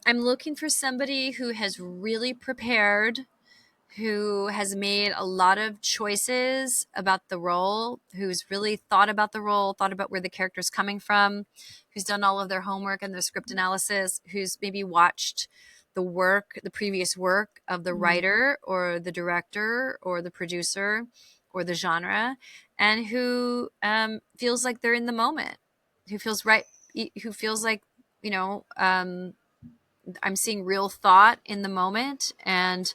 I'm looking for somebody who has really prepared, who has made a lot of choices about the role, who's really thought about the role, thought about where the character's coming from, who's done all of their homework and their script analysis, who's maybe watched the previous work of the Mm. writer or the director or the producer or the genre, and who feels like they're in the moment, who feels right, who feels like, you know, I'm seeing real thought in the moment, and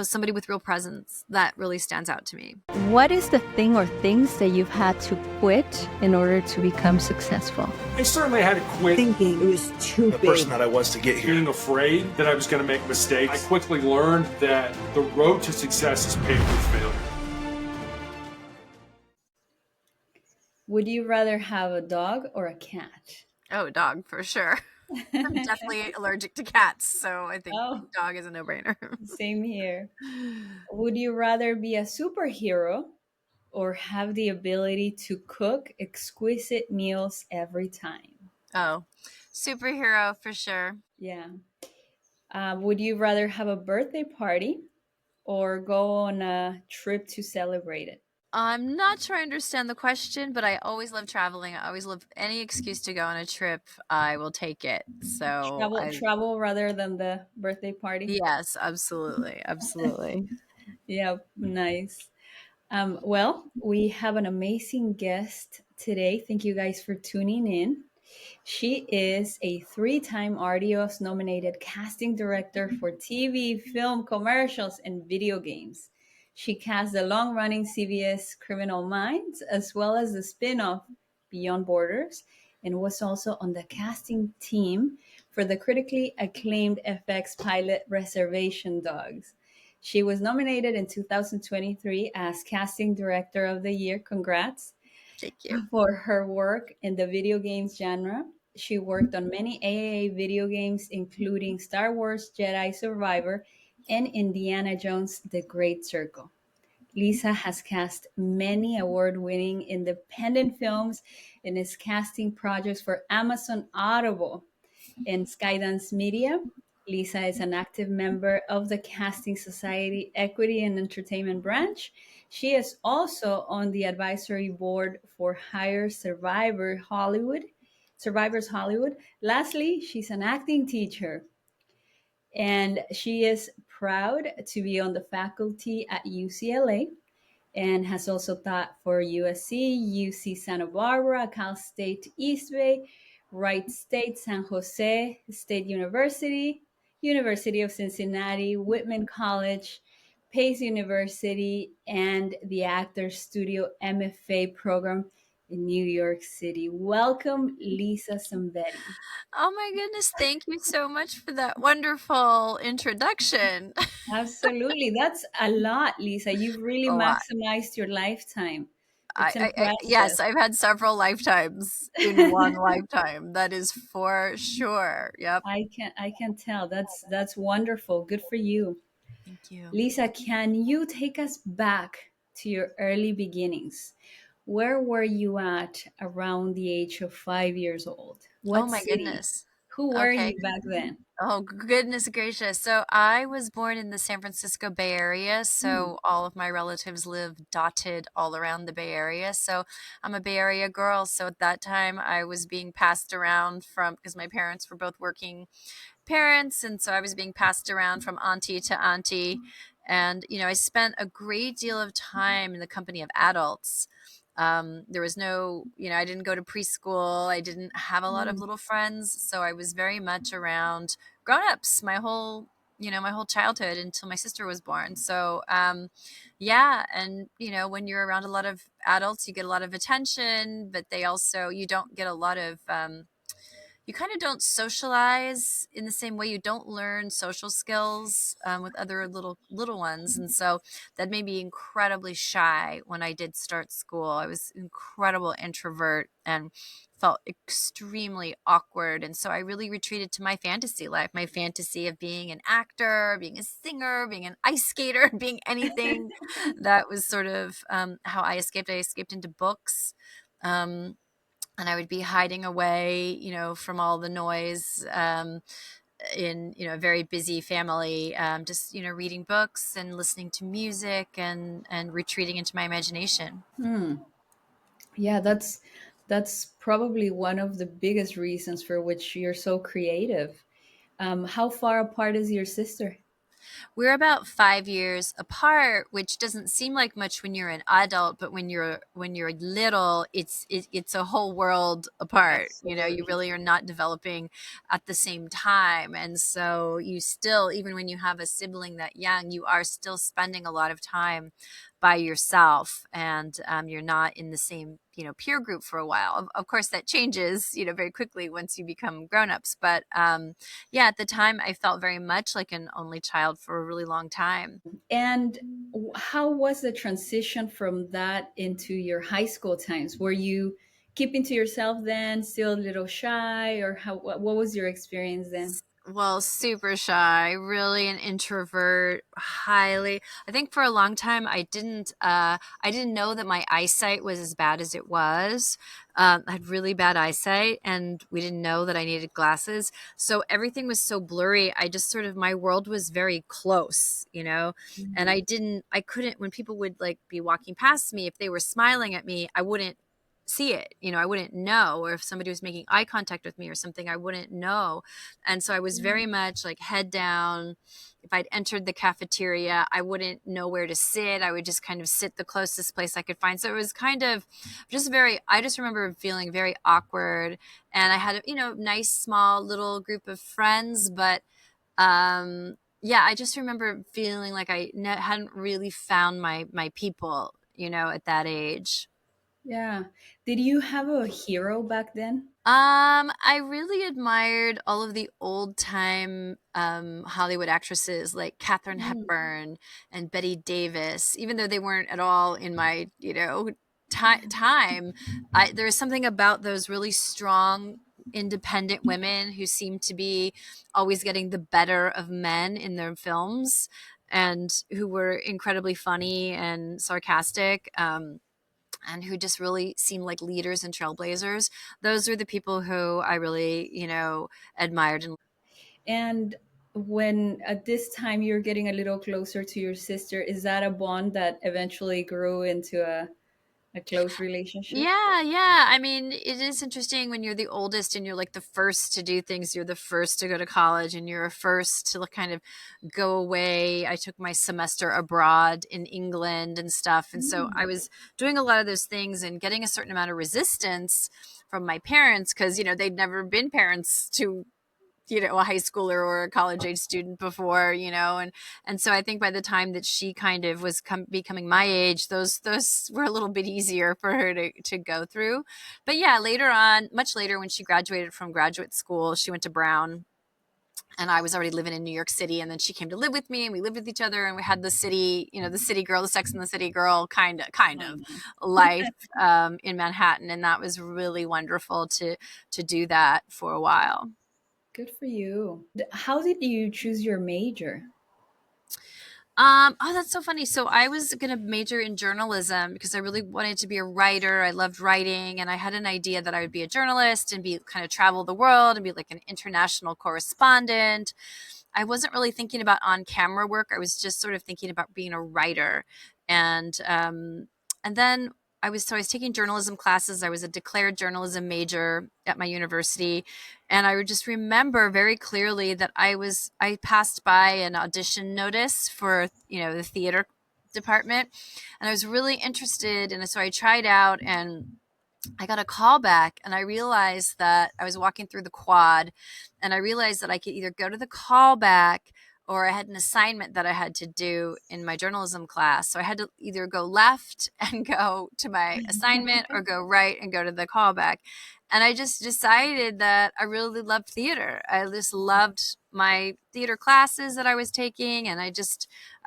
somebody with real presence that really stands out to me. What is the thing or things that you've had to quit in order to become successful? I certainly had to quit thinking it was too the big. person that I was to get here. being afraid that I was going to make mistakes. I quickly learned that the road to success is paved with failure. Would you rather have a dog or a cat? Oh, dog for sure. I'm definitely allergic to cats, so I think Oh, dog is a no-brainer. same here. Would you rather be a superhero or have the ability to cook exquisite meals every time? Oh, superhero for sure. Yeah. Would you rather have a birthday party or go on a trip to celebrate it? I'm not sure I understand the question, but I always love traveling. I always love any excuse to go on a trip. I will take it. So Travel rather than the birthday party. yes, absolutely, absolutely. Yeah, nice. Well, we have an amazing guest today. Thank you guys for tuning in. She is a three-time RDOs nominated casting director for TV, film, commercials, and video games. She cast the long-running CBS Criminal Minds as well as the spin-off Beyond Borders, and was also on the casting team for the critically acclaimed FX pilot Reservation Dogs. She was nominated in 2023 as Casting Director of the Year. Congrats Thank you. for her work in the video games genre. She worked on many AAA video games, including Star Wars Jedi Survivor and Indiana Jones The Great Circle. Lisa has cast many award winning independent films and is casting projects for Amazon Audible and Skydance Media. Lisa is an active member of the Casting Society Equity and Entertainment Branch. She is also on the advisory board for Hire Survivors Hollywood. Lastly, she's an acting teacher and she is proud to be on the faculty at UCLA and has also taught for USC, UC Santa Barbara, Cal State East Bay, Wright State, San Jose State University, University of Cincinnati, Whitman College, Pace University, and the Actors Studio MFA program in New York City. Welcome, Lisa Zambetti. Oh my goodness, thank you so much for that wonderful introduction. Absolutely. That's a lot, Lisa. You've really A lot. maximized your lifetime. It's impressive. Yes, I've had several lifetimes in one lifetime. That is for sure. Yep. I can tell. That's wonderful. Good for you. Thank you. Lisa, can you take us back to your early beginnings? Where were you at around the age of 5 years old? Oh What my city? goodness. Who were Okay. you back then? Oh, goodness gracious. So I was born in the San Francisco Bay Area. Hmm. So all of my relatives live dotted all around the Bay Area. So I'm a Bay Area girl. So at that time, I was being passed around because my parents were both working parents. And so I was being passed around from auntie to auntie. And, I spent a great deal of time in the company of adults. There was no, I didn't go to preschool. I didn't have a lot of Hmm. little friends. So I was very much around grown-ups my whole childhood until my sister was born. So, yeah. And, when you're around a lot of adults, you get a lot of attention, but you don't get a lot of, you kind of don't socialize in the same way. You don't learn social skills with other little ones, and so that made me incredibly shy when I did start school. I was an incredible introvert and felt extremely awkward, and so I really retreated to my fantasy life, my fantasy of being an actor, being a singer, being an ice skater, being anything. That was sort of how I escaped. I escaped into books. Um, and I would be hiding away, from all the noise, in, a very busy family, just, reading books and listening to music and retreating into my imagination. Hmm. Yeah, that's probably one of the biggest reasons for which you're so creative. How far apart is your sister? We're about 5 years apart, which doesn't seem like much when you're an adult, but when you're little, it's a whole world apart. You Absolutely. really are not developing at the same time, and so you still, even when you have a sibling that young, you are still spending a lot of time by yourself, and you're not in the same peer group for a while. Of course, that changes very quickly once you become grown-ups, but yeah, at the time, I felt very much like an only child for a really long time. And how was the transition from that into your high school times? Were you keeping to yourself then, still a little shy, or what was your experience then? Well, super shy, really an introvert, highly. I think for a long time I didn't know that my eyesight was as bad as it was. I had really bad eyesight, and we didn't know that I needed glasses. So everything was so blurry. I just sort of, my world was very close. And Mhm. I couldn't, when people would like be walking past me, if they were smiling at me, I wouldn't see it. I wouldn't know. Or if somebody was making eye contact with me or something, I wouldn't know. And so I was very much like head down. If I'd entered the cafeteria, I wouldn't know where to sit. I would just kind of sit the closest place I could find. So it was kind of just I just remember feeling very awkward. And I had a, nice small little group of friends, but yeah, I just remember feeling like hadn't really found my people, at that age. Yeah. Did you have a hero back then? I really admired all of the old time Hollywood actresses like Katharine Mm. Hepburn and Betty Davis, even though they weren't at all in my, time. There was something about those really strong, independent women who seemed to be always getting the better of men in their films, and who were incredibly funny and sarcastic. And who just really seemed like leaders and trailblazers. Those are the people who I really, admired. And And when at this time you're getting a little closer to your sister, is that a bond that eventually grew into a close relationship? yeah, yeah. I mean, it is interesting when you're the oldest and you're like the first to do things. You're the first to go to college and you're first to like kind of go away. I took my semester abroad in England and stuff. And so I Mm. was doing a lot of those things and getting a certain amount of resistance from my parents because, they'd never been parents to a high schooler or a college age student before, and so I think by the time that she kind of was becoming my age, those were a little bit easier for her to go through. But yeah, later on, much later, when she graduated from graduate school, she went to Brown, and I was already living in New York City, and then she came to live with me, and we lived with each other, and we had the city, the city girl, the Sex and the City girl kind of Oh, life in Manhattan, and that was really wonderful to do that for a while. good for you. How did you choose your major? Oh, that's so funny. So I was going to major in journalism because I really wanted to be a writer. I loved writing, and I had an idea that I would be a journalist and be kind of travel the world and be like an international correspondent. I wasn't really thinking about on camera work. I was just sort of thinking about being a writer. And then I was taking journalism classes. I was a declared journalism major at my university, and I would just remember very clearly that I passed by an audition notice for, the theater department, and I was really interested, and so I tried out, and I got a call back, and I realized that I was walking through the quad, and I realized that I could either go to the call back, or I had an assignment that I had to do in my journalism class. So I had to either go left and go to my assignment, or go right and go to the callback. And I just decided that I really loved theater. I just loved my theater classes that I was taking, and I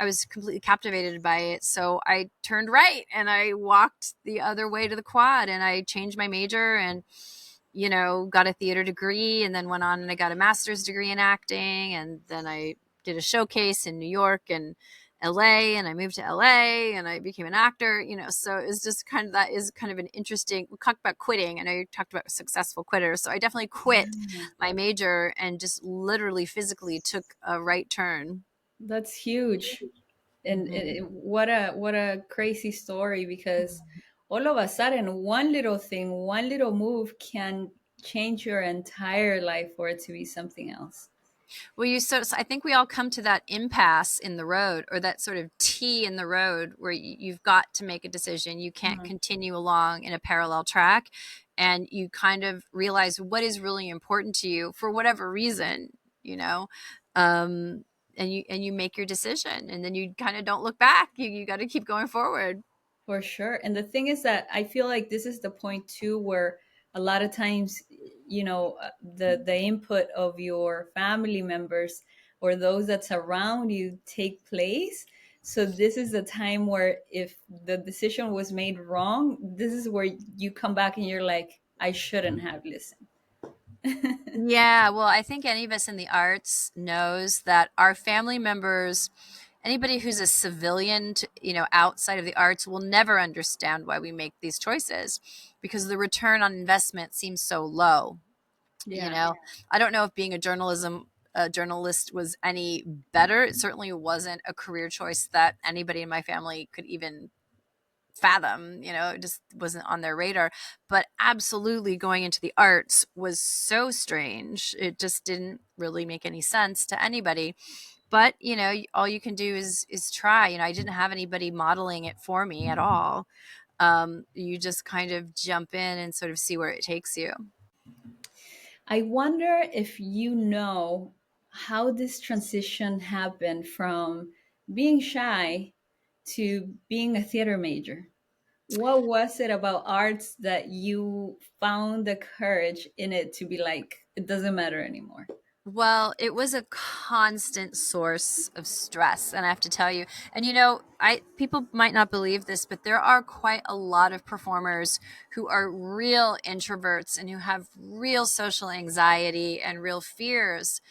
was completely captivated by it. So I turned right and I walked the other way to the quad, and I changed my major and, got a theater degree, and then went on and I got a master's degree in acting. And then I did a showcase in New York, LA, and I moved to LA and I became an actor, so it's just kind of, that is kind of an interesting, we talked about quitting. I know you talked about successful quitters. So I definitely quit Yeah, my major and just literally physically took a right turn. that's huge. And Hmm. what a crazy story, because all of a sudden one little thing, one little move can change your entire life for it to be something else. Well, so I think we all come to that impasse in the road, or that sort of T in the road where you've got to make a decision. You can't Uh-huh. continue along in a parallel track, and you kind of realize what is really important to you for whatever reason, you know. Um, and you make your decision, and then you kind of don't look back. You got to keep going forward. For sure. And the thing is that I feel like this is the point too where a lot of times, the input of your family members or those that surround you take place. So this is the time where if the decision was made wrong, this is where you come back and you're like, I shouldn't have listened. Yeah, well, I think any of us in the arts knows that our family members, anybody who's a civilian, outside of the arts, will never understand why we make these choices, because the return on investment seems so low. You Yeah. know, I don't know if being a journalist was any better. It certainly wasn't a career choice that anybody in my family could even fathom. It just wasn't on their radar. But absolutely, going into the arts was so strange. It just didn't really make any sense to anybody. But all you can do is try. I didn't have anybody modeling it for me at all. You just kind of jump in and sort of see where it takes you. I wonder if you know how this transition happened from being shy to being a theater major. What was it about arts that you found the courage in it to be like, it doesn't matter anymore? Well, it was a constant source of stress, and I have to tell you, and I people might not believe this, but there are quite a lot of performers who are real introverts and who have real social anxiety and real fears,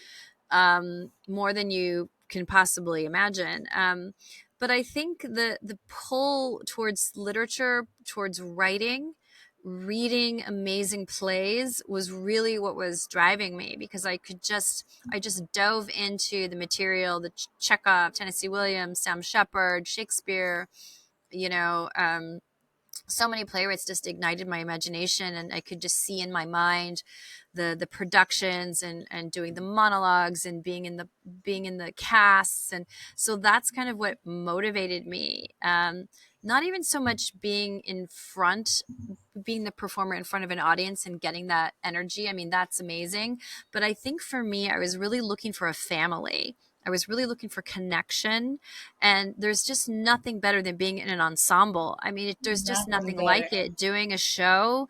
more than you can possibly imagine. But I think the pull towards literature, towards writing, reading amazing plays was really what was driving me, because I just dove into the material, the Chekhov, Tennessee Williams, Sam Shepard, Shakespeare, you know, um, so many playwrights just ignited my imagination, and I could just see in my mind the productions, and doing the monologues, and being in the casts. And so that's kind of what motivated me. Not even so much being the performer in front of an audience and getting that energy. I mean, that's amazing. But I think for me, I was really looking for a family. I was really looking for connection. And there's just nothing better than being in an ensemble. I mean, there's just Nothing nothing better. like it. Doing a show,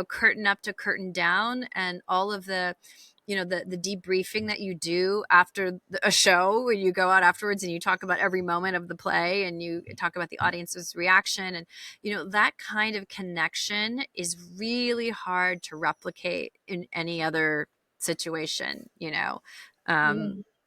curtain up to curtain down, and all of the debriefing that you do after a show, where you go out afterwards and you talk about every moment of the play, and you talk about the audience's reaction. And that kind of connection is really hard to replicate in any other situation. Yeah.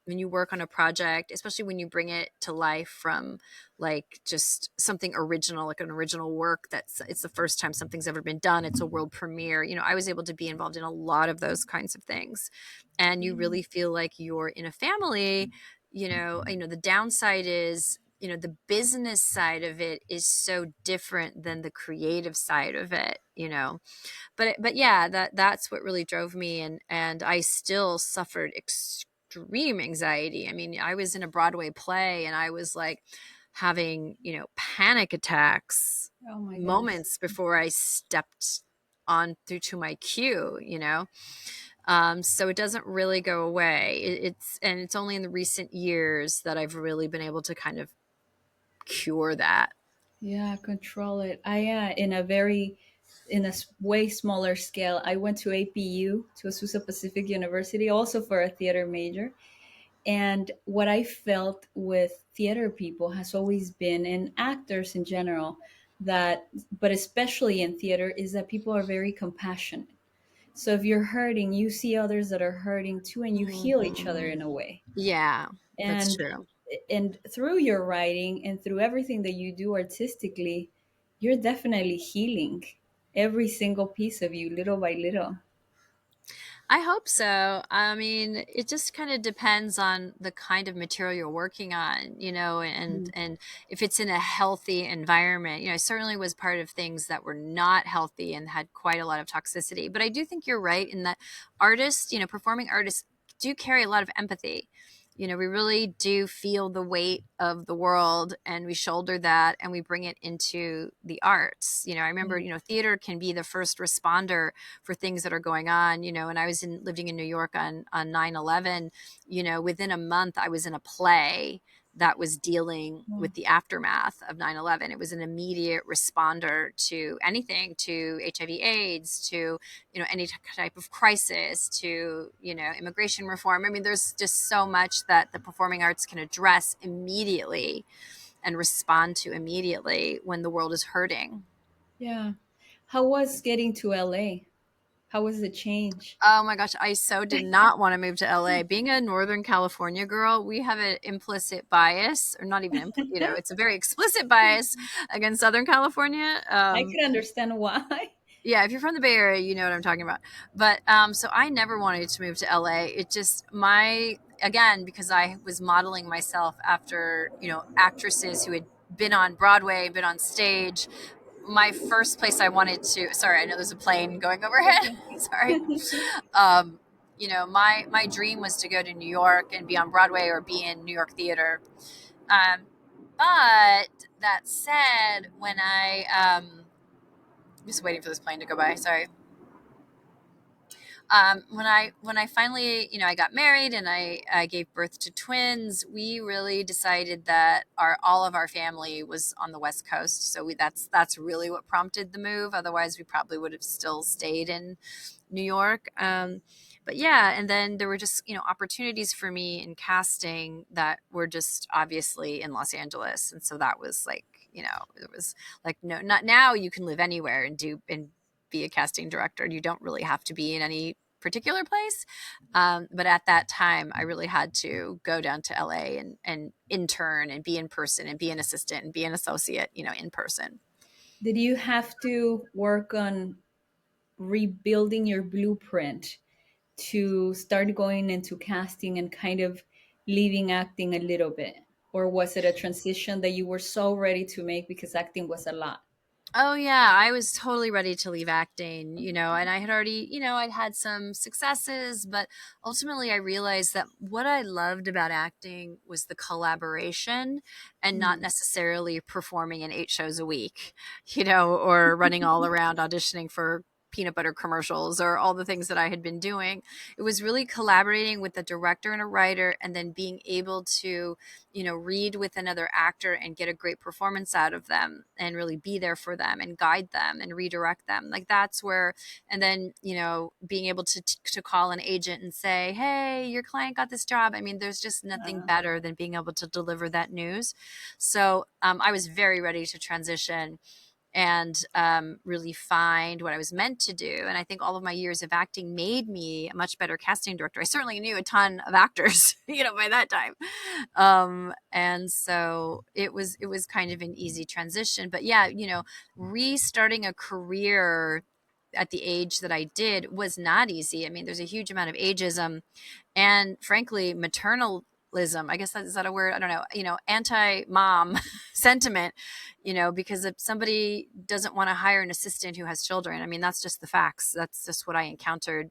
When you work on a project, especially when you bring it to life from, like, just something original, like an original work, it's the first time something's ever been done, it's a world premiere. I was able to be involved in a lot of those kinds of things, and you really feel like you're in a family. The downside is, the business side of it is so different than the creative side of it. But yeah, that's what really drove me. And I still suffered extreme anxiety. I mean, I was in a Broadway play, and I was like having, panic attacks Oh my goodness. moments before I stepped on through to my cue. So it doesn't really go away. It's only in the recent years that I've really been able to kind of cure that. Yeah, control it. In a way smaller scale, I went to APU, to Azusa Pacific University, also for a theater major. And what I felt with theater people has always been, and actors in general, but especially in theater, is that people are very compassionate. So if you're hurting, you see others that are hurting too, and you heal each other Mhm. in a way. Yeah, that's And true. and through your writing and through everything that you do artistically, you're definitely healing every single piece of you little by little. I hope so. I mean, it just kind of depends on the kind of material you're working on, Mm. and if it's in a healthy environment. I certainly was part of things that were not healthy and had quite a lot of toxicity. But I do think you're right in that artists, performing artists do carry a lot of empathy. We really do feel the weight of the world, and we shoulder that and we bring it into the arts. I remember, Yeah. theater can be the first responder for things that are going on. And I was living in New York on 9/11. Within a month I was in a play that was dealing Wow. with the aftermath of 9/11. It was an immediate responder to anything, to HIV AIDS, to any type of crisis, to immigration reform. I mean, there's just so much that the performing arts can address immediately and respond to immediately when the world is hurting. Yeah. How was getting to LA? How was the change? Oh my gosh, I so did not want to move to LA. Being a Northern California girl, we have an implicit bias, or not even, it's a very explicit bias against Southern California. I could understand why. Yeah, if you're from the Bay Area, you know what I'm talking about. But so I never wanted to move to LA. It just, again, because I was modeling myself after, actresses who had been on Broadway, been on stage. My first place I wanted to, sorry, I know there's a plane going It's overhead. okay. Sorry. um, my dream was to go to New York and be on Broadway or be in New York theater. Um, but that said, when I'm just waiting for this plane to go by. Sorry. When I finally, I got married and I gave birth to twins, we really decided that our all of our family was on the West Coast. So that's really what prompted the move. Otherwise, we probably would have still stayed in New York. But yeah, and then there were just opportunities for me in casting that were just obviously in Los Angeles, and so that was like it was like, no, not now. You can live anywhere and be a casting director. You don't really have to be in any particular place. But at that time, I really had to go down to LA and intern and be in person and be an assistant and be an associate, in person. Did you have to work on rebuilding your blueprint to start going into casting and kind of leaving acting a little bit? Or was it a transition that you were so ready to make because acting was a lot? Oh yeah, I was totally ready to leave acting, and I had already, I'd had some successes, but ultimately I realized that what I loved about acting was the collaboration and not Mm. necessarily performing in 8 shows a week, or running all around auditioning for peanut butter commercials or all the things that I had been doing. It was really collaborating with a director and a writer, and then being able to read with another actor and get a great performance out of them and really be there for them and guide them and redirect them. Like that's where, and then, being able to call an agent and say, hey, your client got this job. I mean, there's just nothing Uh, better than being able to deliver that news. So I was very ready to transition and really find what I was meant to do. And I think all of my years of acting made me a much better casting director. I certainly knew a ton of actors, by that time. And so it was kind of an easy transition. But yeah, restarting a career at the age that I did was not easy. I mean, there's a huge amount of ageism and frankly maternalism. I guess is that a word? I don't know. Anti-mom sentiment, because if somebody doesn't want to hire an assistant who has children, I mean, that's just the facts. That's just what I encountered,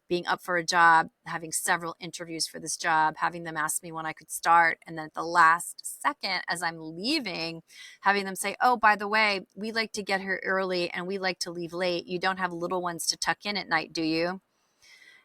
being up for a job, having several interviews for this job, having them ask me when I could start, and then at the last second as I'm leaving, having them say, oh, by the way, we like to get here early and we like to leave late. You don't have little ones to tuck in at night, do you?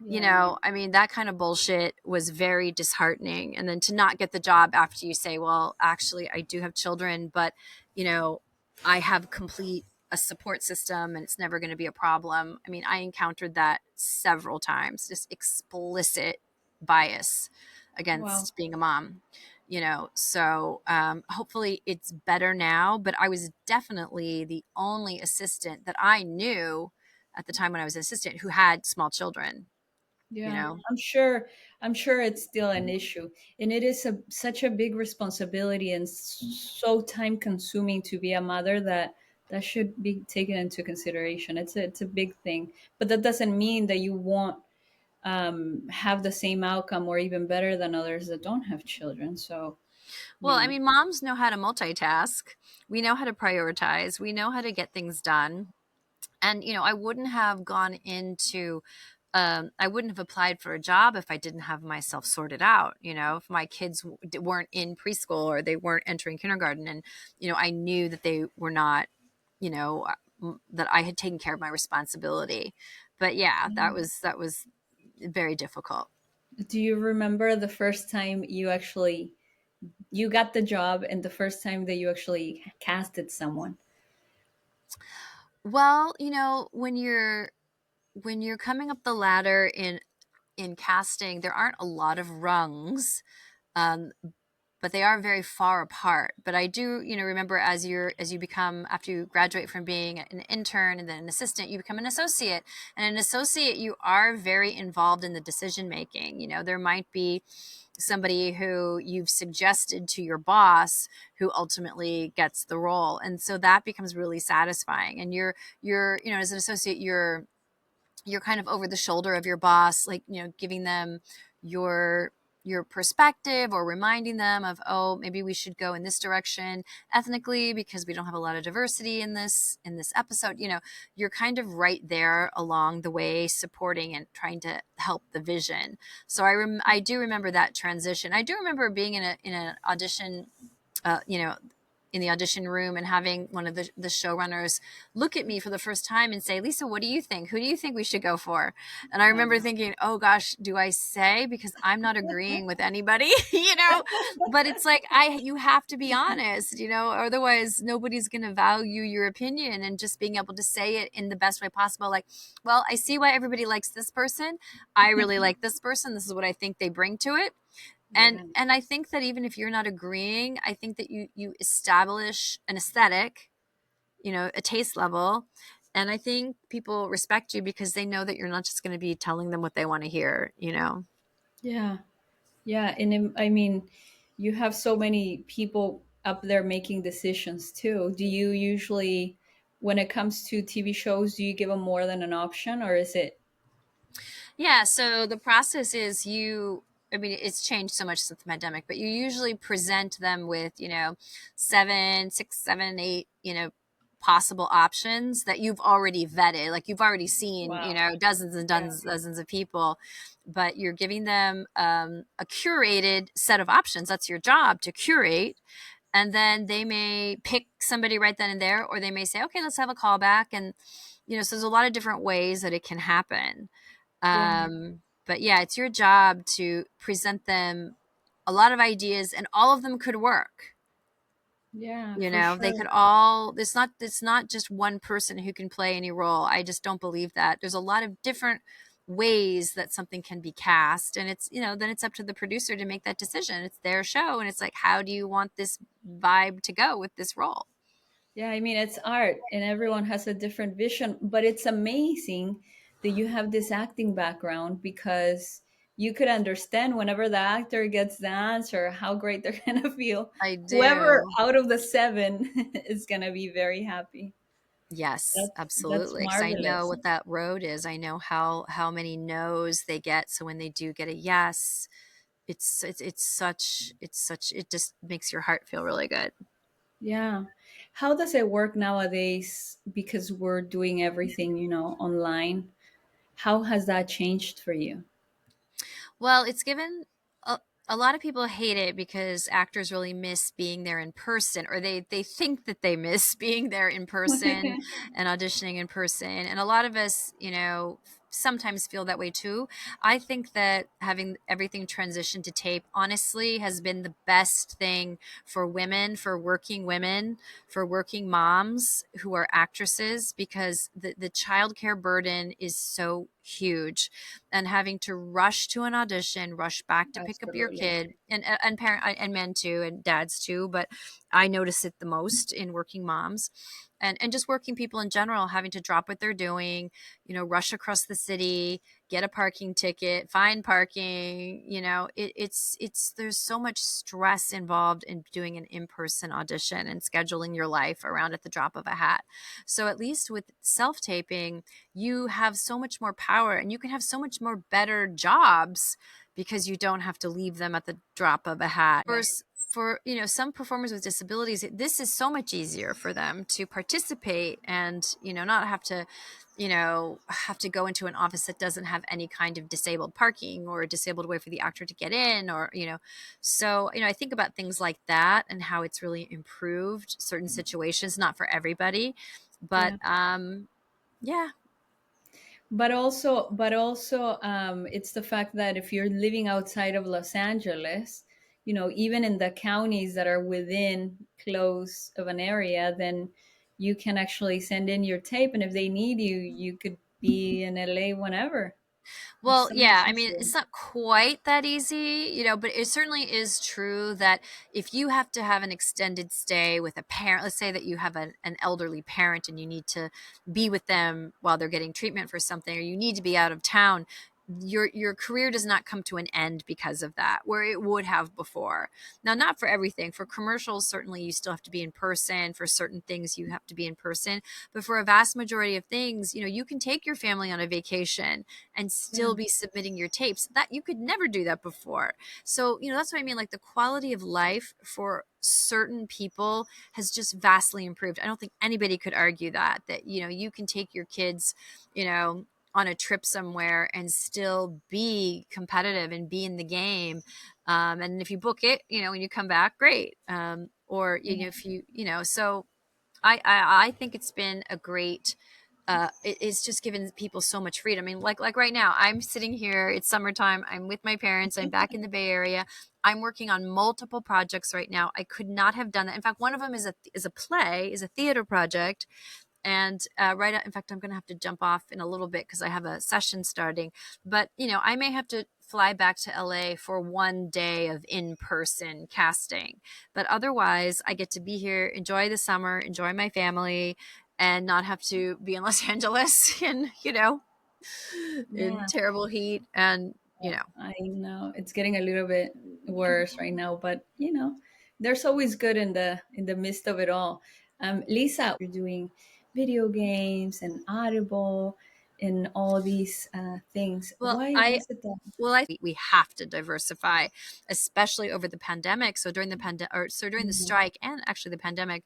yeah. I mean, that kind of bullshit was very disheartening. And then to not get the job after you say, well, actually, I do have children, but, you know, I have complete a support system and it's never going to be a problem. I mean, I encountered that several times, just explicit bias Wow. against being a mom. So hopefully it's better now, but I was definitely the only assistant that I knew at the time when I was an assistant who had small children. you Yeah, know? I'm sure it's still an issue, and it is such a big responsibility and so time consuming to be a mother that that should be taken into consideration. It's a big thing, but that doesn't mean that you won't have the same outcome or even better than others that don't have children. So, you Well, I know, mean, moms know how to multitask. We know how to prioritize. We know how to get things done. And, I wouldn't have gone into, I wouldn't have applied for a job if I didn't have myself sorted out. If my kids weren't in preschool or they weren't entering kindergarten, and, I knew that they were not, that I had taken care of my responsibility. But yeah, that was very difficult. do you remember the first time you got the job and the first time that you actually casted someone? Well, when you're coming up the ladder in casting, there aren't a lot of rungs, um, but they are very far apart. But I do, remember as you become, after you graduate from being an intern and then an assistant, you become an associate. And an associate, you are very involved in the decision making. There might be somebody who you've suggested to your boss who ultimately gets the role, and so that becomes really satisfying. And you're as an associate, you're kind of over the shoulder of your boss, like, giving them your your perspective, or reminding them of, oh, maybe we should go in this direction ethnically because we don't have a lot of diversity in this episode. You're kind of right there along the way, supporting and trying to help the vision. So I do remember that transition. I do remember being in an audition, uh, you know in the audition room, and having one of the showrunners look at me for the first time and say, Lisa, what do you think? Who do you think we should go for? And I remember Wow. thinking, oh gosh, do I say, because I'm not agreeing with anybody, you know? But it's like, you have to be honest, otherwise nobody's going to value your opinion, and just being able to say it in the best way possible. Like, well, I see why everybody likes this person. I really like this person. This is what I think they bring to it. and Yeah. and I think that even if you're not agreeing, I think that you establish an aesthetic, a taste level. And I think people respect you because they know that you're not just going to be telling them what they want to hear. Yeah. Yeah. And I mean, you have so many people up there making decisions too. Do you usually, when it comes to TV shows, do you give them more than an option, or is it? Yeah, so the process is, I mean, it's changed so much since the pandemic, but you usually present them with, seven, six, seven, eight, possible options that you've already vetted. Like, you've already seen, Wow. dozens and Yeah. dozens, dozens of people, but you're giving them a curated set of options. That's your job, to curate. And then they may pick somebody right then and there, or they may say, okay, let's have a callback. And, so there's a lot of different ways that it can happen. Yeah. But yeah, it's your job to present them a lot of ideas, and all of them could work. Yeah, for They sure. could all, it's not just one person who can play any role. I just don't believe that. There's a lot of different ways that something can be cast, and then it's up to the producer to make that decision. It's their show, and it's like, how do you want this vibe to go with this role? Yeah, I mean, it's art and everyone has a different vision, but it's amazing that you have this acting background because you could understand whenever the actor gets the answer, how great they're going to feel. I Whoever do. out of the seven is going to be very happy. Yes, That's absolutely. Because I know marvelous. what that road is. I know how many no's they get. So when they do get a yes, it's such it just makes your heart feel really good. Yeah. How does it work nowadays because we're doing everything, online? How has that changed for you? Well, it's given a lot of people hate it because actors really miss being there in person, or they think that they miss being there in person and auditioning in person. And a lot of us, sometimes feel that way too. I think that having everything transition to tape, honestly, has been the best thing for women, for working women, for working moms who are actresses, because the childcare burden is so huge. And having to rush to an audition, rush back to pick up your Absolutely. kid, and parent and men too, and dads too, but I notice it the most in working moms, and just working people in general, having to drop what they're doing, rush across the city, get a parking ticket, find parking, there's so much stress involved in doing an in-person audition and scheduling your life around at the drop of a hat. So at least with self-taping, you have so much more power and you can have so much more better jobs because you don't have to leave them at the drop of a hat. Yeah. For some performers with disabilities, this is so much easier for them to participate and not have to go into an office that doesn't have any kind of disabled parking or a disabled way for the actor to get in, or so I think about things like that and how it's really improved certain situations, not for everybody, but Yeah. yeah. But also, it's the fact that if you're living outside of Los Angeles, even in the counties that are within close of an area, then you can actually send in your tape, and if they need you, you could be in LA whenever. It's Well, so yeah, much I mean, easier. it's not quite that easy, but it certainly is true that if you have to have an extended stay with a parent, let's say that you have an elderly parent and you need to be with them while they're getting treatment for something, or you need to be out of town, your career does not come to an end because of that, where it would have before. Now, not for everything. For commercials, certainly you still have to be in person. For certain things, you have to be in person. But for a vast majority of things, you can take your family on a vacation and Yeah. still be submitting your tapes. That you could never do that before. So, that's what I mean. Like the quality of life for certain people has just vastly improved. I don't think anybody could argue that you can take your kids, you know, on a trip somewhere and still be competitive and be in the game. And if you book it, when you come back, great. Or, Yeah. if so I think it's been a great it's just given people so much freedom. I mean, like right now, I'm sitting here. It's summertime. I'm with my parents. I'm back in the Bay Area. I'm working on multiple projects right now. I could not have done that. In fact, one of them is a theater project. And in fact, I'm going to have to jump off in a little bit because I have a session starting. But I may have to fly back to LA for one day of in-person casting. But otherwise, I get to be here, enjoy the summer, enjoy my family, and not have to be in Los Angeles in in Yeah. terrible heat and I know it's getting a little bit worse right now, but there's always good in the midst of it all. Lisa, you're doing video games and Audible and all these things. well Why I was it that? well I we have to diversify, especially over the pandemic. So during the Mhm. strike and actually the pandemic,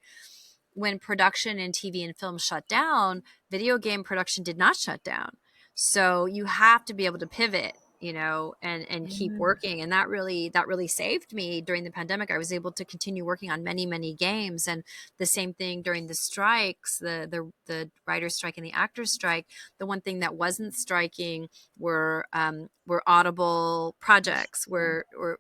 when production in TV and film shut down, video game production did not shut down. So you have to be able to pivot, and keep Yeah. working. And that really saved me during the pandemic. I was able to continue working on many, many games. And the same thing during the strikes, the writer's strike and the actor's strike. The one thing that wasn't striking were Audible projects, Yeah. were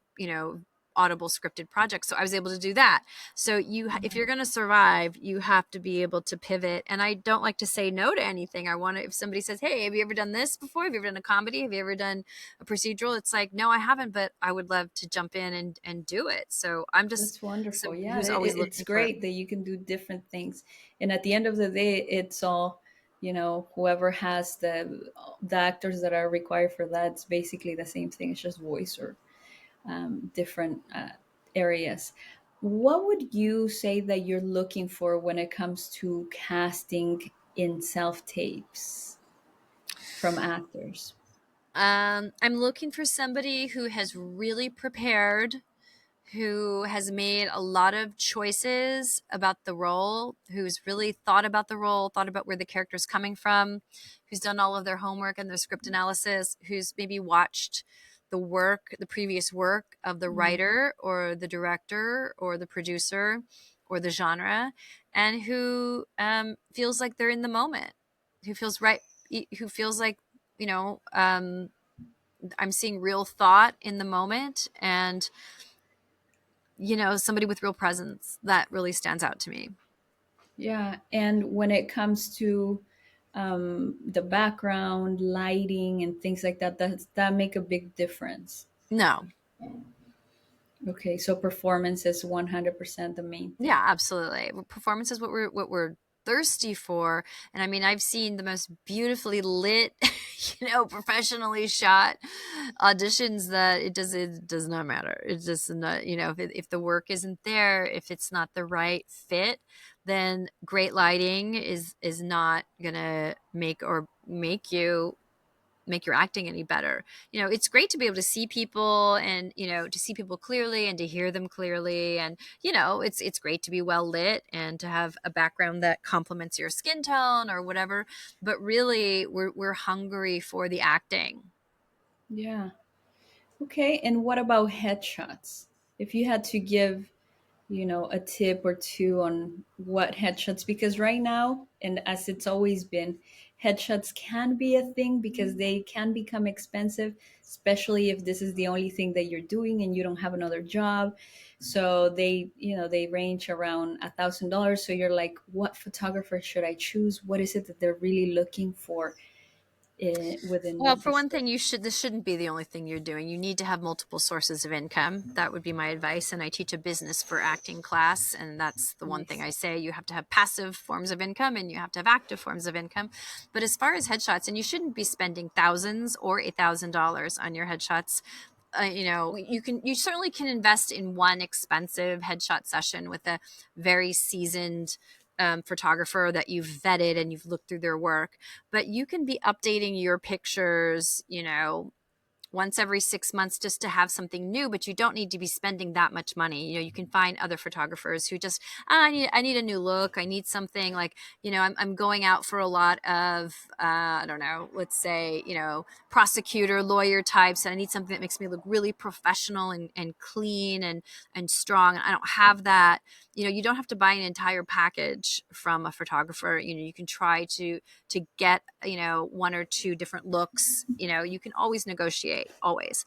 Audible scripted projects. So I was able to do that. So if you're going to survive, you have to be able to pivot. And I don't like to say no to anything. I want to, if somebody says, "Hey, have you ever done this before? Have you ever done a comedy? Have you ever done a procedural?" It's like, no, I haven't, but I would love to jump in and do it. So I'm just That's wonderful. somebody Yeah, who's always it's looking for. great that you can do different things, and at the end of the day, it's all whoever has the actors that are required for that. It's basically the same thing. It's just voice or different areas. What would you say that you're looking for when it comes to casting in self tapes from actors? I'm looking for somebody who has really prepared, who has made a lot of choices about the role, who's really thought about the role, thought about where the character's coming from, who's done all of their homework and their script analysis, who's maybe watched the previous work of the Mm. writer or the director or the producer or the genre, and who feels like they're in the moment, who feels right, who feels like, you know, um, I'm seeing real thought in the moment, and somebody with real presence that really stands out to me. Yeah, and when it comes to the background, lighting, and things like that, that make a big difference. No. Okay, so performance is 100% the main Yeah, thing. absolutely. Performance is what we're thirsty for. And I mean, I've seen the most beautifully lit, professionally shot auditions that it does not matter. It does not, if the work isn't there, if it's not the right fit, then great lighting is not gonna make your acting any better. It's great to be able to see people, and to see people clearly and to hear them clearly, and it's great to be well lit and to have a background that complements your skin tone or whatever. But really, we're hungry for the acting. Yeah. Okay. And what about headshots? If you had to give, a tip or two on what headshots, because right now, and as it's always been, headshots can be a thing because they can become expensive, especially if this is the only thing that you're doing and you don't have another job. So they range around $1,000. So you're like, what photographer should I choose? What is it that they're really looking for Well, within for this? one thing, this shouldn't be the only thing you're doing. You need to have multiple sources of income. That would be my advice. And I teach a business for acting class, and that's the one thing Nice. I say. You have to have passive forms of income and you have to have active forms of income. But as far as headshots, and you shouldn't be spending thousands or $1,000 on your headshots. You certainly can invest in one expensive headshot session with a very seasoned photographer that you've vetted and you've looked through their work, but you can be updating your pictures, once every 6 months just to have something new, but you don't need to be spending that much money. You can find other photographers who just, I need a new look. I need something like, I'm going out for a lot of, I don't know, let's say, prosecutor, lawyer types. And I need something that makes me look really professional and clean and strong. And I don't have that. You don't have to buy an entire package from a photographer. You can try to get one or two different looks. You can always negotiate, always.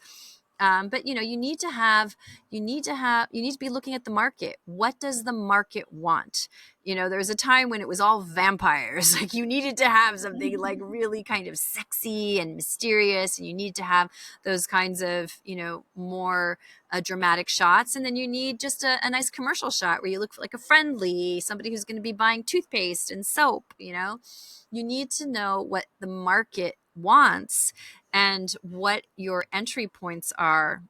But you need to be looking at the market. What does the market want? There was a time when it was all vampires. Like, you needed to have something like really kind of sexy and mysterious, and you need to have those kinds of more dramatic shots. And then you need just a nice commercial shot where you look like a friendly somebody who's going to be buying toothpaste and soap. You need to know what the market wants and what your entry points are,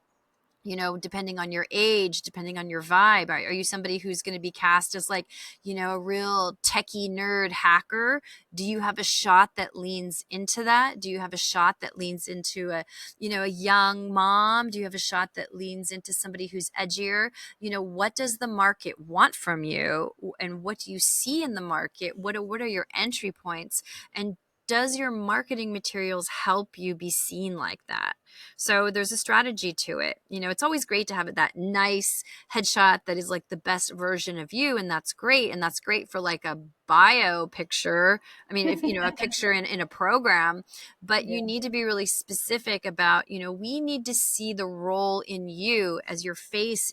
depending on your age, depending on your vibe. Are you somebody who's going to be cast as like, a real techie nerd hacker? Do you have a shot that leans into that? Do you have a shot that leans into a young mom? Do you have a shot that leans into somebody who's edgier? What does the market want from you? And what do you see in the market? What are your entry points? And does your marketing materials help you be seen like that? So there's a strategy to it. It's always great to have that nice headshot that is like the best version of you. And that's great. And that's great for like a bio picture. I mean, if, a picture in a program, but Yeah. you need to be really specific about, we need to see the role in you as your face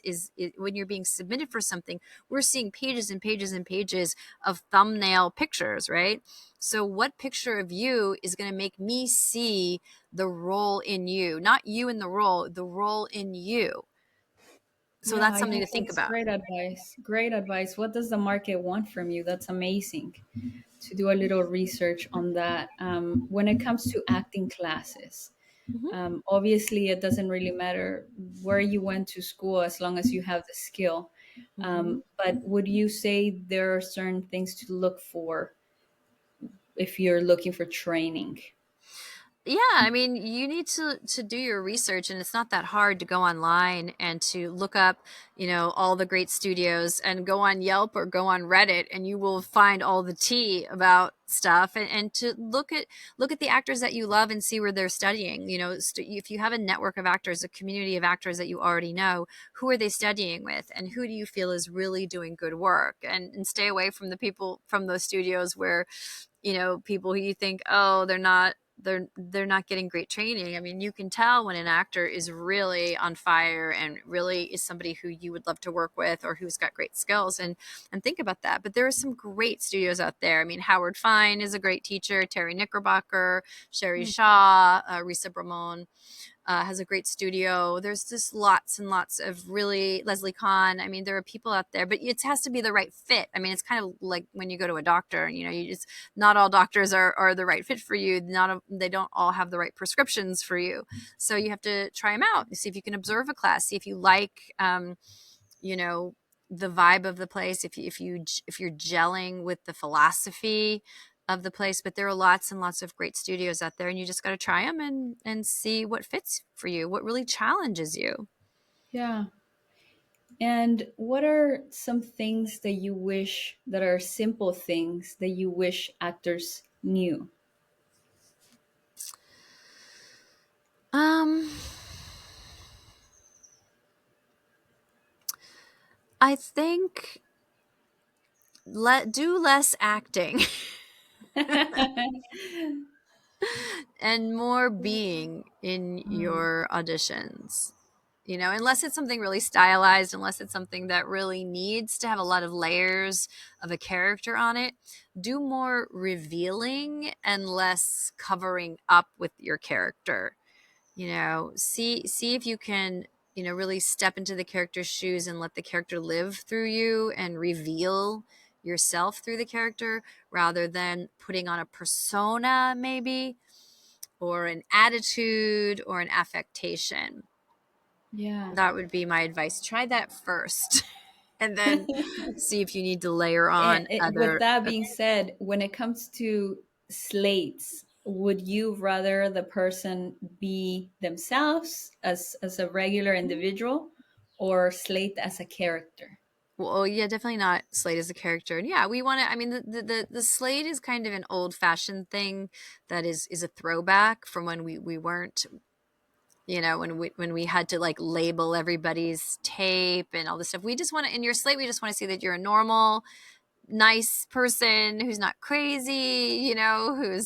when you're being submitted for something. We're seeing pages and pages and pages of thumbnail pictures, right? So what picture of you is going to make me see the role in you, not you in the role in you. So Yeah, that's I something think to think that's about. great advice. Great advice. What does the market want from you? That's amazing to do a little research on that. When it comes to acting classes, Mm-hmm. obviously it doesn't really matter where you went to school as long as you have the skill. Mm-hmm. But would you say there are certain things to look for if you're looking for training? Yeah, I mean, you need to do your research, and it's not that hard to go online and to look up, all the great studios, and go on Yelp or go on Reddit, and you will find all the tea about stuff, and to look at the actors that you love and see where they're studying. If you have a network of actors, a community of actors that you already know, who are they studying with, and who do you feel is really doing good work, and stay away from the people from those studios where people who you think, oh, they're not getting great training. I mean, you can tell when an actor is really on fire and really is somebody who you would love to work with or who's got great skills, and think about that. But there are some great studios out there. I mean, Howard Fine is a great teacher, Terry Knickerbocker, Sherry Hmm. Shaw, Risa Bramon. has a great studio. There's just lots and lots of really Leslie Kahn. I mean, there are people out there, but it has to be the right fit. I mean, it's kind of like when you go to a doctor, you know, you just, not all doctors are the right fit for you. They don't all have the right prescriptions for you. So you have to try them out. See if you can observe a class, see if you like, you know, the vibe of the place, if you're gelling with the philosophy of the place. But there are lots and lots of great studios out there, and you just got to try them and see what fits for you, what really challenges you. Yeah. And what are some things that you wish that are simple things that you wish actors knew? um I think let do less acting and more being in Mm, your auditions. You know, unless it's something really stylized, unless it's something that really needs to have a lot of layers of a character on it, do more revealing and less covering up with your character. You know, see if you can, you know, really step into the character's shoes and let the character live through you and reveal yourself through the character, rather than putting on a persona maybe, or an attitude or an affectation. yeah. That would be my advice. Try that first and then see if you need to layer on With other. that being said, when it comes to slates, would you rather the person be themselves as a regular individual, or slate as a character? Well, yeah, definitely not Slade as a character. And yeah, we want to. I mean, the Slade is kind of an old fashioned thing that is a throwback from when we weren't, you know, when we had to like label everybody's tape and all this stuff. We just want to, in your slate, we just want to see that you're a normal, nice person who's not crazy, you know, who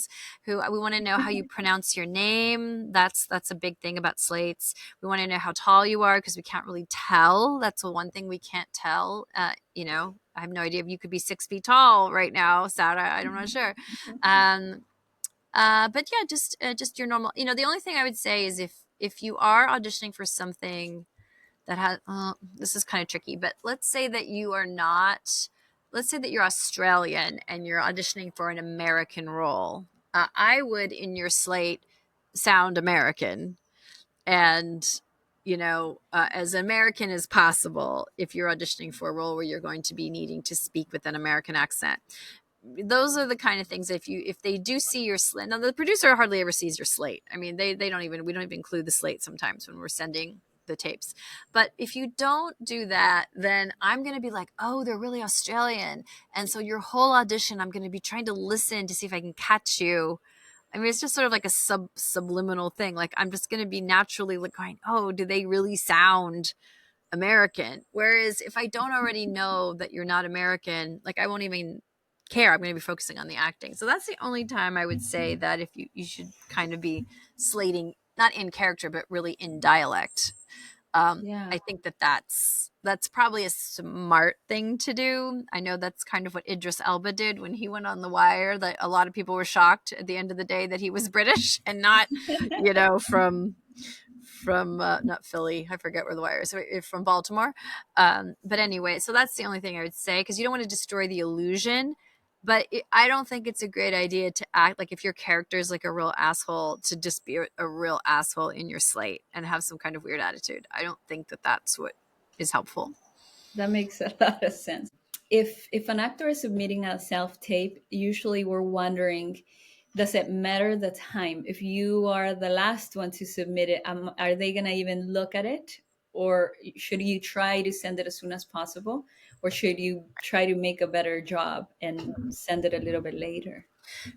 we want to know how you pronounce your name. That's a big thing about slates. We want to know how tall you are, because we can't really tell. That's the one thing we can't tell. You know, I have no idea if you could be 6 feet tall right now, Sarah. I'm not sure. Um, but yeah, just your normal. You know, the only thing I would say is if you are auditioning for something that has, this is kind of tricky, but let's say that you are not, let's say that you're Australian and you're auditioning for an American role. I would, in your slate, sound American and, you know, as American as possible if you're auditioning for a role where you're going to be needing to speak with an American accent. Those are the kind of things, if they do see your slate. Now the producer hardly ever sees your slate. I mean, they don't even, we don't even include the slate sometimes when we're sending the tapes. But if you don't do that, then I'm going to be like, oh, they're really Australian, and so your whole audition I'm going to be trying to listen to see if I can catch you. I mean, it's just sort of like a subliminal thing. Like, I'm just going to be naturally like going, oh, do they really sound American? Whereas if I don't already know that you're not American, like, I won't even care. I'm going to be focusing on the acting. So that's the only time I would say that if you should kind of be slating, not in character, but really in dialect. Yeah. I think that's probably a smart thing to do. I know that's kind of what Idris Elba did when he went on The Wire. That a lot of people were shocked at the end of the day that he was British and not, you know, from not Philly. I forget where The Wire is. So from Baltimore. But anyway, so that's the only thing I would say, because you don't want to destroy the illusion. But I don't think it's a great idea to act like, if your character is like a real asshole, to just be a real asshole in your slate and have some kind of weird attitude. I don't think that that's what is helpful. That makes a lot of sense. If an actor is submitting a self tape, usually we're wondering, does it matter the time? If you are the last one to submit it, are they gonna even look at it? Or should you try to send it as soon as possible? Or should you try to make a better job and send it a little bit later?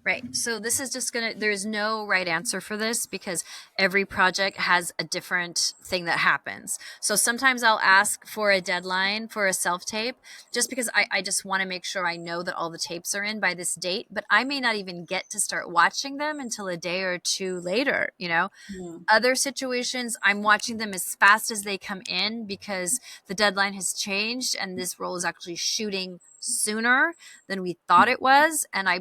Right. So this is just going to, there's no right answer for this, because every project has a different thing that happens. So sometimes I'll ask for a deadline for a self tape, just because I just want to make sure I know that all the tapes are in by this date, but I may not even get to start watching them until a day or two later, you know? Hmm. Other situations, I'm watching them as fast as they come in, because the deadline has changed and this role is actually shooting sooner than we thought it was. And I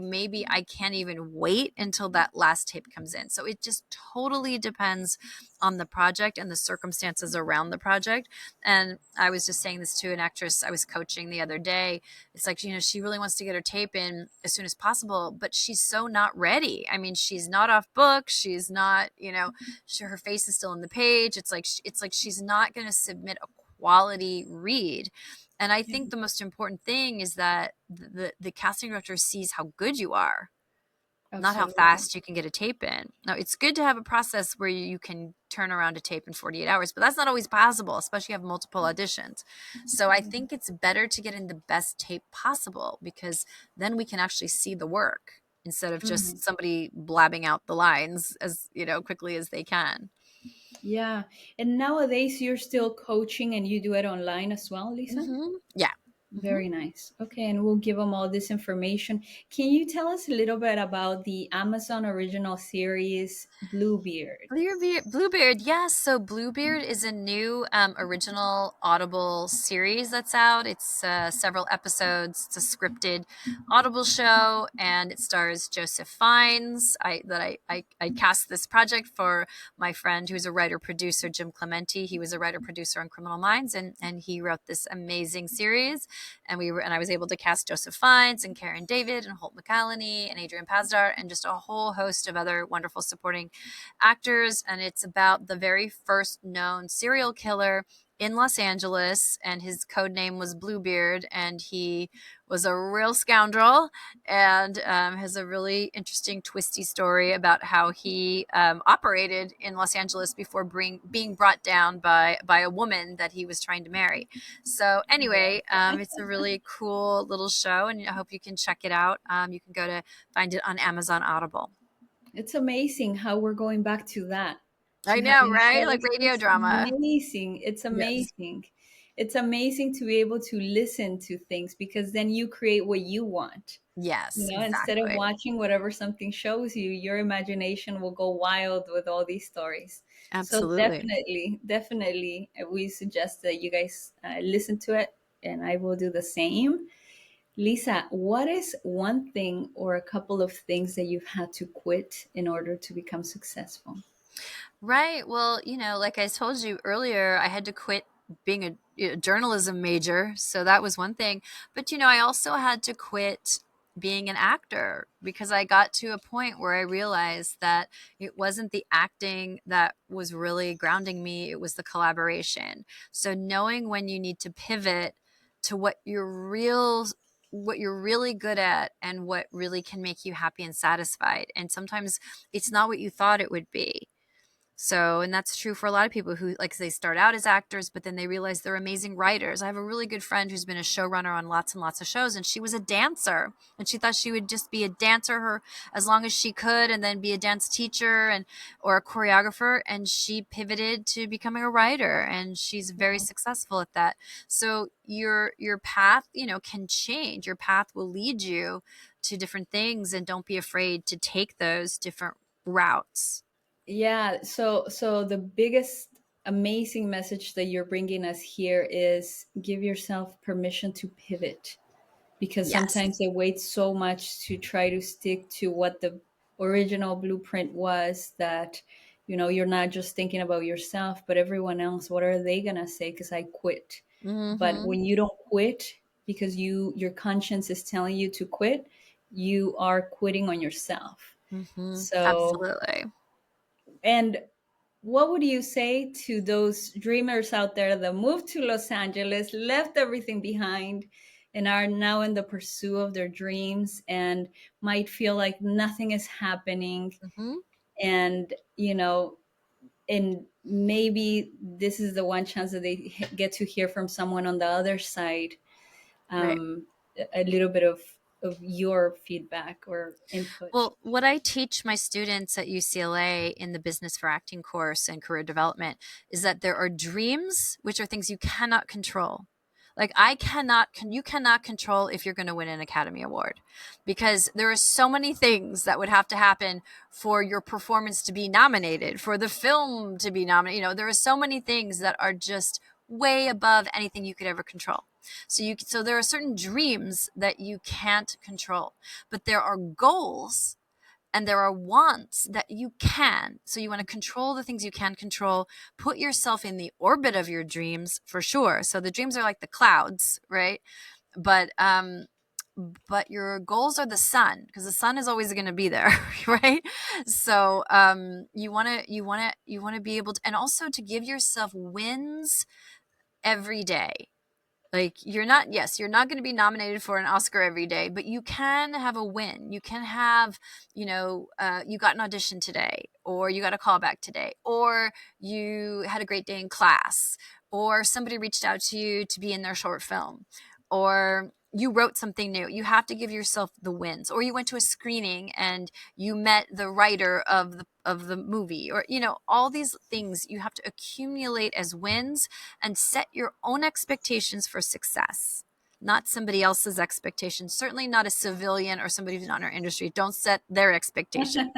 can't even wait until that last tape comes in. So it just totally depends on the project and the circumstances around the project. And I was just saying this to an actress I was coaching the other day. It's like, she really wants to get her tape in as soon as possible, but she's so not ready. I mean, she's not off book. She's not, her face is still in the page. It's like she's not going to submit a quality read. And I think the most important thing is that the casting director sees how good you are, not how Absolutely. fast you can get a tape in. Now, it's good to have a process where you can turn around a tape in 48 hours, but that's not always possible, especially if you have multiple auditions. So I think it's better to get in the best tape possible, because then we can actually see the work instead of Mhm. just somebody blabbing out the lines as, quickly as they can. Yeah. And nowadays you're still coaching and you do it online as well, Lisa? Yeah. hmm Very nice. Okay, and we'll give them all this information. Can you tell us a little bit about the Amazon original series Bluebeard? Bluebeard, yes. So Bluebeard is a new original Audible series that's out. It's several episodes. It's a scripted Audible show, and it stars Joseph Fiennes. I cast this project for my friend who's a writer producer, Jim Clementi. He was a writer producer on Criminal Minds, and he wrote this amazing series. And I was able to cast Joseph Fiennes and Karen David and Holt McCallany and Adrian Pasdar and just a whole host of other wonderful supporting actors. And it's about the very first known serial killer in Los Angeles, and his code name was Bluebeard, and he was a real scoundrel, and has a really interesting, twisty story about how he operated in Los Angeles before being brought down by a woman that he was trying to marry. So Yeah. anyway, it's a really cool little show, and I hope you can check it out. You can go to find it on Amazon Audible. It's amazing how we're going back to that, I to know, having right? Like shows. radio It's drama. amazing. It's Yes. amazing. It's amazing to be able to listen to things because then you create what you want. Yes, Instead of exactly. watching whatever something shows you, your imagination will go wild with all these stories. So Absolutely. definitely, definitely, we suggest that you guys listen to it, and I will do the same. Lisa, what is one thing or a couple of things that you've had to quit in order to become successful? Right. Well, like I told you earlier, I had to quit being a journalism major. So that was one thing. But, I also had to quit being an actor, because I got to a point where I realized that it wasn't the acting that was really grounding me, it was the collaboration. So knowing when you need to pivot to what you're really good at and what really can make you happy and satisfied. And sometimes it's not what you thought it would be. So, and that's true for a lot of people who, like, they start out as actors, but then they realize they're amazing writers. I have a really good friend who's been a showrunner on lots and lots of shows, and she was a dancer, and she thought she would just be a dancer as long as she could, and then be a dance teacher or a choreographer. And she pivoted to becoming a writer, and she's very Wow. successful at that. So your path, can change. Your path will lead you to different things, and don't be afraid to take those different routes. Yeah, so the biggest amazing message that you're bringing us here is give yourself permission to pivot, because Yes. sometimes they wait so much to try to stick to what the original blueprint was that you're not just thinking about yourself but everyone else. What are they going to say because I quit? But Mm-hmm. when you don't quit because your conscience is telling you to quit, you are quitting on yourself. Mm-hmm. So, Absolutely. and what would you say to those dreamers out there that moved to Los Angeles, left everything behind, and are now in the pursuit of their dreams and might feel like nothing is happening? Mm-hmm. And, and maybe this is the one chance that they get to hear from someone on the other side, Right. um, a little bit of your feedback or input. Well, what I teach my students at UCLA in the Business for Acting course and career development is that there are dreams, which are things you cannot control. Like you cannot control if you're going to win an Academy Award, because there are so many things that would have to happen for your performance to be nominated, for the film to be nominated. There are so many things that are just way above anything you could ever control. So there are certain dreams that you can't control, but there are goals and there are wants that you can. So you want to control the things you can control, put yourself in the orbit of your dreams for sure. So the dreams are like the clouds, right? But your goals are the sun, because the sun is always going to be there, right? So you want to be able to, and also to give yourself wins every day. Like, you're not going to be nominated for an Oscar every day, but you can have a win. You can have, you got an audition today, or you got a call back today, or you had a great day in class, or somebody reached out to you to be in their short film, or you wrote something new. You have to give yourself the wins. Or you went to a screening and you met the writer of the movie, or all these things you have to accumulate as wins, and set your own expectations for success, not somebody else's expectations. Certainly not a civilian or somebody who's not in our industry. Don't set their expectation.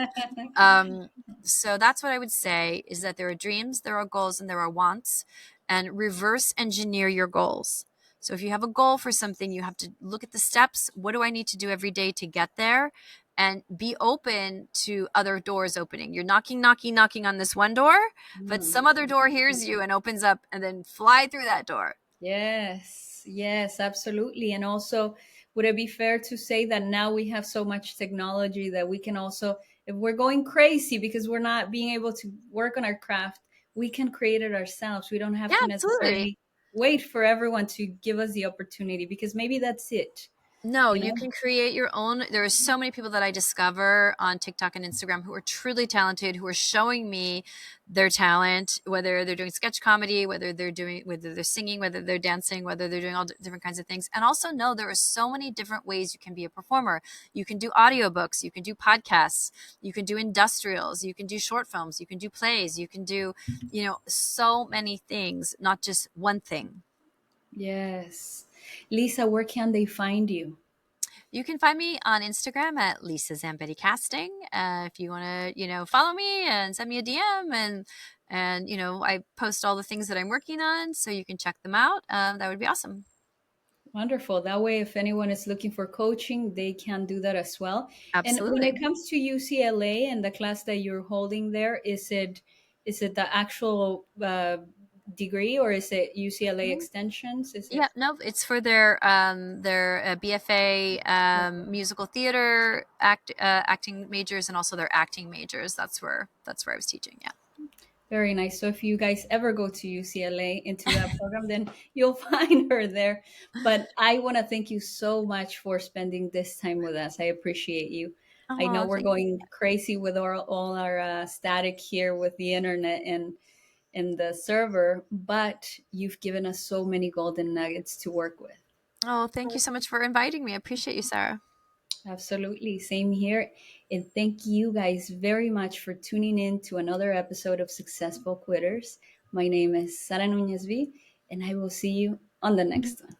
Um, so that's what I would say, is that there are dreams, there are goals, and there are wants, and reverse engineer your goals. So if you have a goal for something, you have to look at the steps. What do I need to do every day to get there? And be open to other doors opening. You're knocking, knocking, knocking on this one door, but Mm. some other door hears you and opens up, and then fly through that door. Yes, yes, absolutely. And also, would it be fair to say that now we have so much technology that we can also, if we're going crazy because we're not being able to work on our craft, we can create it ourselves. We don't have Yeah, to absolutely. necessarily wait for everyone to give us the opportunity, because maybe that's it, No, you you know? can create your own. There are so many people that I discover on TikTok and Instagram who are truly talented, who are showing me their talent, whether they're doing sketch comedy, whether they're singing, whether they're dancing, whether they're doing all different kinds of things. And also know there are so many different ways you can be a performer. You can do audiobooks, you can do podcasts, you can do industrials, you can do short films, you can do plays, you can do, so many things, not just one thing. Yes. Lisa, where can they find you? You can find me on Instagram at Lisa Zambetti Casting. If you want to, follow me and send me a DM, and I post all the things that I'm working on, so you can check them out. That would be awesome. Wonderful. That way, if anyone is looking for coaching, they can do that as well. And when Absolutely. it comes to UCLA and the class that you're holding there, is it the actual degree, or is it UCLA Mhm. extensions? Is Yeah, it? no, it's for their BFA, musical theater acting majors, and also their acting majors. That's where I was teaching. Yeah. Very nice. So if you guys ever go to UCLA into that program, then you'll find her there. But I want to thank you so much for spending this time with us. I appreciate you. I know Oh, we're thank you. going crazy with all our static here with the internet and the server, but you've given us so many golden nuggets to work with. Oh, thank you so much for inviting me. I appreciate you, Sarah. Absolutely. Same here. And thank you guys very much for tuning in to another episode of Successful Quitters. My name is Sara Nunez V, and I will see you on the next one.